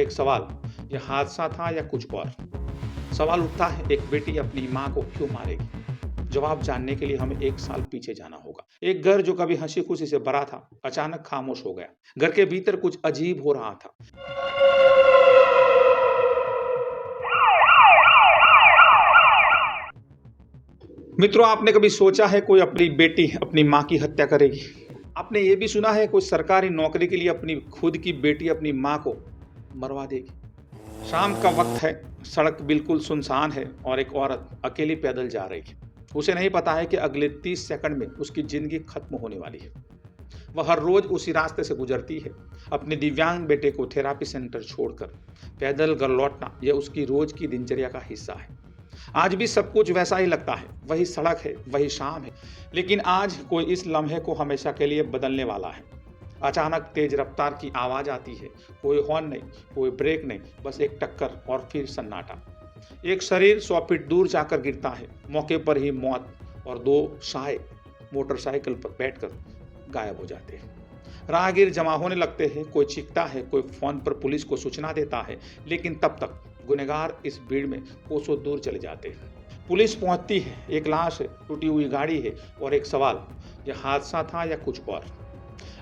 एक सवाल, ये हादसा था या कुछ और? सवाल उठता है, एक बेटी अपनी माँ को क्यों मारेगी? जवाब जानने के लिए हमें 1 साल पीछे जाना होगा। एक घर जो कभी हँसी-खुशी से भरा था, अचानक खामोश हो गया। घर के भीतर कुछ अजीब हो रहा था। मित्रों, आपने कभी सोचा है कोई अपनी बेटी अपनी माँ की हत्या करेगी? आपने ये भी सुना है कोई सरकारी नौकरी के लिए अपनी खुद की बेटी अपनी माँ को मरवा देगी? शाम का वक्त है, सड़क बिल्कुल सुनसान है और एक औरत अकेली पैदल जा रही है। उसे नहीं पता है कि अगले 30 सेकंड में उसकी जिंदगी खत्म होने वाली है। वह हर रोज उसी रास्ते से गुजरती है। अपने दिव्यांग बेटे को थेरापी सेंटर छोड़कर पैदल घर लौटना यह उसकी रोज की दिनचर्या का हिस्सा है। आज भी सब कुछ वैसा ही लगता है, वही सड़क है, वही शाम है। लेकिन आज कोई इस लम्हे को हमेशा के लिए बदलने वाला है। अचानक तेज रफ्तार की आवाज आती है। कोई हॉर्न नहीं, कोई ब्रेक नहीं, बस एक टक्कर और फिर सन्नाटा। एक शरीर 100 फीट दूर जाकर गिरता है। मौके पर ही मौत और 2 साए मोटरसाइकिल पर बैठकर गायब हो जाते हैं। राहगीर जमा होने लगते हैं। कोई चीखता है, कोई फोन पर पुलिस को सूचना देता है, लेकिन तब तक गुनहगार इस भीड़ में कोसों दूर चले जाते हैं। पुलिस पहुंचती है। एक लाश है, टूटी हुई गाड़ी है और एक सवाल, यह हादसा था या कुछ और?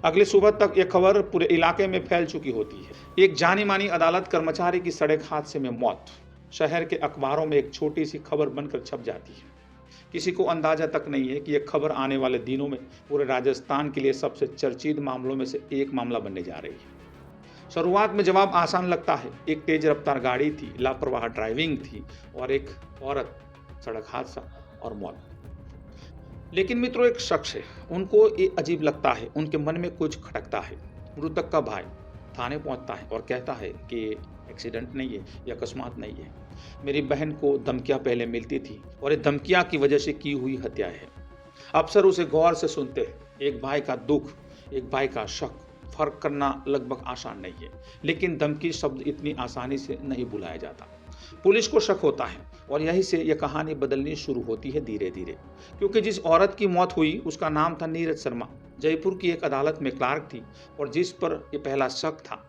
अगली सुबह तक यह खबर पूरे इलाके में फैल चुकी होती है। एक जानी मानी अदालत कर्मचारी की सड़क हादसे में मौत शहर के अखबारों में एक छोटी सी खबर बनकर छप जाती है। किसी को अंदाजा तक नहीं है कि यह खबर आने वाले दिनों में पूरे राजस्थान के लिए सबसे चर्चित मामलों में से एक मामला बनने जा रही है। शुरुआत में जवाब आसान लगता है। एक तेज रफ्तार गाड़ी थी, लापरवाह ड्राइविंग थी और एक औरत, सड़क हादसा और मौत। लेकिन मित्रों, एक शख्स है, उनको ये अजीब लगता है। उनके मन में कुछ खटकता है। मृतक का भाई थाने पहुंचता है और कहता है कि ये एक्सीडेंट नहीं है, यह अकस्मात नहीं है। मेरी बहन को धमकियां पहले मिलती थी और ये धमकियां की वजह से की हुई हत्या है। अफसर उसे गौर से सुनते हैं। एक भाई का दुख, एक भाई का शक, फर्क करना लगभग आसान नहीं है। लेकिन धमकी शब्द इतनी आसानी से नहीं भुलाया जाता। पुलिस को शक होता है और यहीं से यह कहानी बदलनी शुरू होती है धीरे धीरे। क्योंकि जिस औरत की मौत हुई उसका नाम था नीरज शर्मा। जयपुर की एक अदालत में क्लार्क थी और जिस पर यह पहला शक था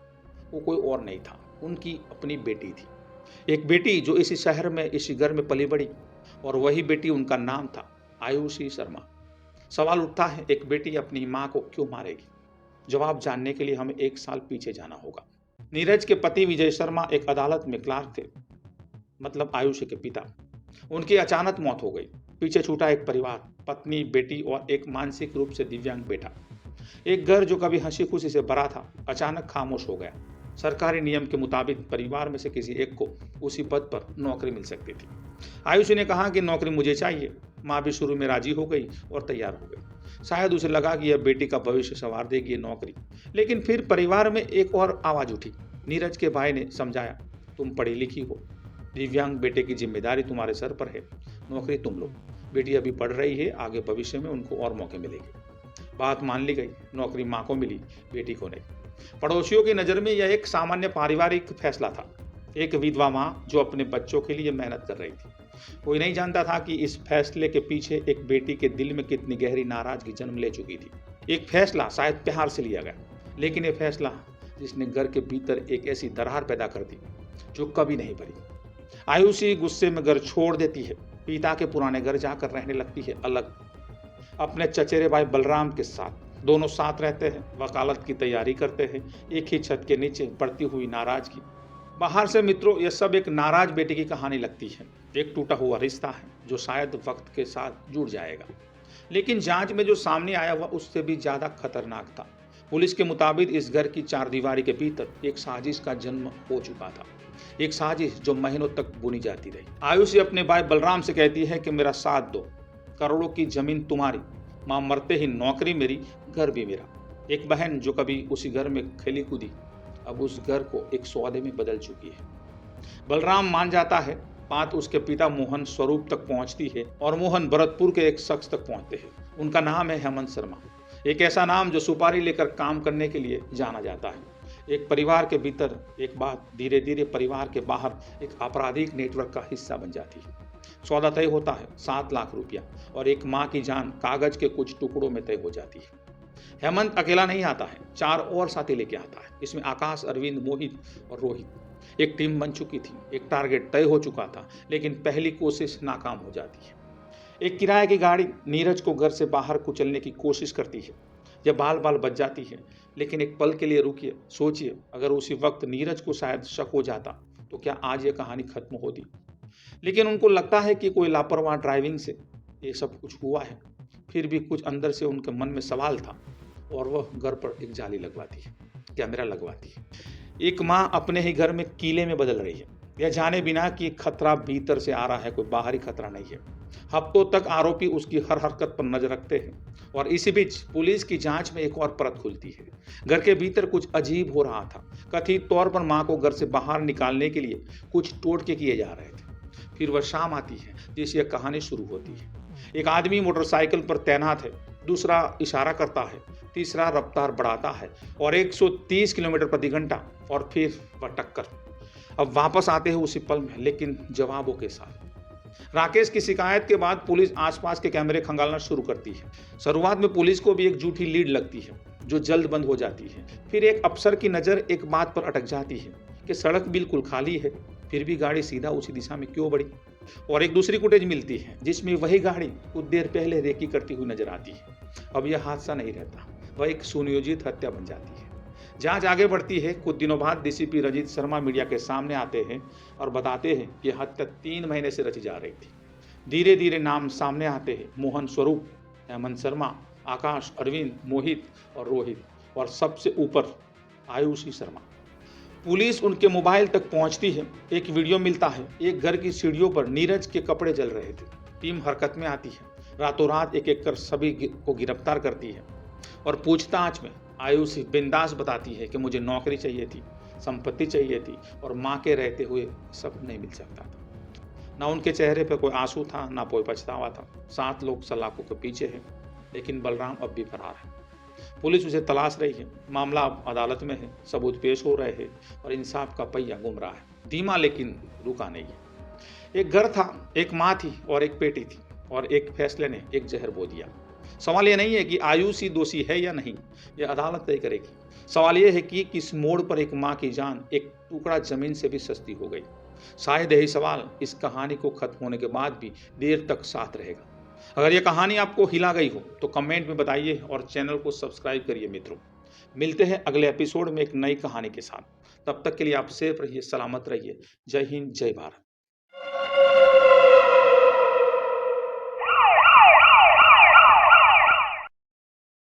वो कोई और नहीं था, उनकी अपनी बेटी थी। एक बेटी जो इसी शहर में, इसी घर में पली बड़ी, और वही बेटी, उनका नाम था आयुषी शर्मा। सवाल उठता है, एक बेटी अपनी माँ को क्यों मारेगी? जवाब जानने के लिए हमें 1 साल पीछे जाना होगा। नीरज के पति विजय शर्मा एक अदालत में क्लार्क थे, मतलब आयुषी के पिता। उनकी अचानक मौत हो गई। पीछे छूटा एक परिवार, पत्नी, बेटी और एक मानसिक रूप से दिव्यांग बेटा। एक घर जो कभी हंसी खुशी से भरा था, अचानक खामोश हो गया। सरकारी नियम के मुताबिक परिवार में से किसी एक को उसी पद पर नौकरी मिल सकती थी। आयुषी ने कहा कि नौकरी मुझे चाहिए। माँ भी शुरू में राजी हो गई और तैयार हो गई। शायद उसे लगा कि यह बेटी का भविष्य संवार देगी ये नौकरी। लेकिन फिर परिवार में एक और आवाज उठी। नीरज के भाई ने समझाया, तुम पढ़ी लिखी हो, दिव्यांग बेटे की जिम्मेदारी तुम्हारे सर पर है, नौकरी तुम लो। बेटी अभी पढ़ रही है, आगे भविष्य में उनको और मौके मिलेंगे। बात मान ली गई। नौकरी माँ को मिली, बेटी को नहीं। पड़ोसियों की नज़र में यह एक सामान्य पारिवारिक फैसला था। एक विधवा माँ जो अपने बच्चों के लिए मेहनत कर रही थी। कोई नहीं जानता था कि इस फैसले के पीछे एक बेटी के दिल में कितनी गहरी नाराजगी जन्म ले चुकी थी। एक फैसला शायद प्यार से लिया गया, लेकिन यह फैसला जिसने घर के भीतर एक ऐसी दरार पैदा कर दी जो कभी नहीं भरी। आयुषी गुस्से में घर छोड़ देती है। पिता के पुराने घर जाकर रहने लगती है अलग, अपने चचेरे भाई बलराम के साथ। दोनों साथ रहते हैं, वकालत की तैयारी करते हैं, एक ही छत के नीचे बढ़ती हुई नाराजगी। बाहर से मित्रों यह सब एक नाराज बेटी की कहानी लगती है, एक टूटा हुआ रिश्ता है जो शायद वक्त के साथ जुड़ जाएगा। लेकिन जांच में जो सामने आया वह उससे भी ज्यादा खतरनाक था। पुलिस के मुताबिक इस घर की चारदीवारी के भीतर एक साजिश का जन्म हो चुका था। एक साजिश जो महीनों तक बुनी जाती रही। आयुषी अपने भाई बलराम से कहती है कि मेरा साथ दो, करोड़ों की जमीन तुम्हारी, माँ मरते ही नौकरी मेरी, घर भी मेरा। एक बहन जो कभी उसी घर में खेली कूदी, अब उस घर को एक सौदे में बदल चुकी है। बलराम मान जाता है। बात उसके पिता मोहन स्वरूप तक पहुंचती है और मोहन भरतपुर के एक शख्स तक पहुंचते हैं। उनका नाम है हेमंत शर्मा, एक ऐसा नाम जो सुपारी लेकर काम करने के लिए जाना जाता है। एक परिवार के भीतर एक बात धीरे धीरे परिवार के बाहर एक आपराधिक नेटवर्क का हिस्सा बन जाती है। सौदा तय होता है, 7 लाख रुपया और एक माँ की जान कागज के कुछ टुकड़ों में तय हो जाती है। हेमंत अकेला नहीं आता है, 4 और साथी लेके आता है। इसमें आकाश, अरविंद, मोहित और रोहित। एक टीम बन चुकी थी, एक टारगेट तय हो चुका था, लेकिन पहली कोशिश नाकाम हो जाती है। एक किराए की गाड़ी नीरज को घर से बाहर कुचलने की कोशिश करती है। यह बाल बाल बच जाती है, लेकिन एक पल के लिए रुकिए, सोचिए, अगर उसी वक्त नीरज को शायद शक हो जाता तो क्या आज यह कहानी खत्म होती। लेकिन उनको लगता है कि कोई लापरवाह ड्राइविंग से ये सब कुछ हुआ है। फिर भी कुछ अंदर से उनके मन में सवाल था और वह घर पर एक जाली लगवाती है, कैमरा लगवाती है। एक माँ अपने ही घर में कीले में बदल रही है, यह जाने बिना कि खतरा भीतर से आ रहा है, कोई बाहरी खतरा नहीं है। हफ्तों तक आरोपी उसकी हर हरकत पर नजर रखते हैं और इसी बीच पुलिस की जांच में एक और परत खुलती है। घर के भीतर कुछ अजीब हो रहा था। कथित तौर पर मां को घर से बाहर निकालने के लिए कुछ टोटके किए जा रहे थे। फिर वह शाम आती है जिससे यह कहानी शुरू होती है। एक आदमी मोटरसाइकिल पर तैनात है, दूसरा इशारा करता है, तीसरा रफ्तार बढ़ाता है और 130 किलोमीटर प्रति घंटा, और फिर वह टक्कर। अब वापस आते हैं उसी पल में, लेकिन जवाबों के साथ। राकेश की शिकायत के बाद पुलिस आसपास के कैमरे खंगालना शुरू करती है। शुरुआत में पुलिस को भी एक झूठी लीड लगती है जो जल्द बंद हो जाती है। फिर एक अफसर की नज़र एक बात पर अटक जाती है कि सड़क बिल्कुल खाली है, फिर भी गाड़ी सीधा उसी दिशा में क्यों बढ़ी। और एक दूसरी फुटेज मिलती है जिसमें वही गाड़ी कुछ देर पहले रेकी करती हुई नजर आती है। अब यह हादसा नहीं रहता, वह एक सुनियोजित हत्या बन जाती है। जांच आगे बढ़ती है। कुछ दिनों बाद डीसीपी रंजीत शर्मा मीडिया के सामने आते हैं और बताते हैं कि हत्या 3 महीने से रची जा रही थी। धीरे धीरे नाम सामने आते हैं, मोहन स्वरूप, हेमंत शर्मा, आकाश, अरविंद, मोहित और रोहित, और सबसे ऊपर आयुषी शर्मा। पुलिस उनके मोबाइल तक पहुंचती है। एक वीडियो मिलता है, एक घर की सीढ़ियों पर नीरज के कपड़े जल रहे थे। टीम हरकत में आती है, रातों रात एक एक कर सभी को गिरफ्तार करती है और पूछताछ में आयुषी बिंदास बताती है कि मुझे नौकरी चाहिए थी, संपत्ति चाहिए थी और माँ के रहते हुए सब नहीं मिल सकता था। ना उनके चेहरे पर कोई आंसू था, ना कोई पछतावा था। 7 लोग सलाखों के पीछे हैं, लेकिन बलराम अब भी फरार है। पुलिस उसे तलाश रही है। मामला अब अदालत में है, सबूत पेश हो रहे हैं और इंसाफ का पहिया घूम रहा है, धीमा लेकिन रुका नहीं है। एक घर था, एक माँ थी और एक बेटी थी, और एक फैसले ने एक जहर बो दिया। सवाल यह नहीं है कि आयुषी दोषी है या नहीं, यह अदालत तय करेगी। सवाल यह है कि किस मोड़ पर एक माँ की जान एक टुकड़ा जमीन से भी सस्ती हो गई। शायद यही सवाल इस कहानी को खत्म होने के बाद भी देर तक साथ रहेगा। अगर यह कहानी आपको हिला गई हो तो कमेंट में बताइए और चैनल को सब्सक्राइब करिए। मित्रों, मिलते हैं अगले एपिसोड में एक नई कहानी के साथ। तब तक के लिए आप सेफ रहिए, सलामत रहिए। जय हिंद, जय भारत।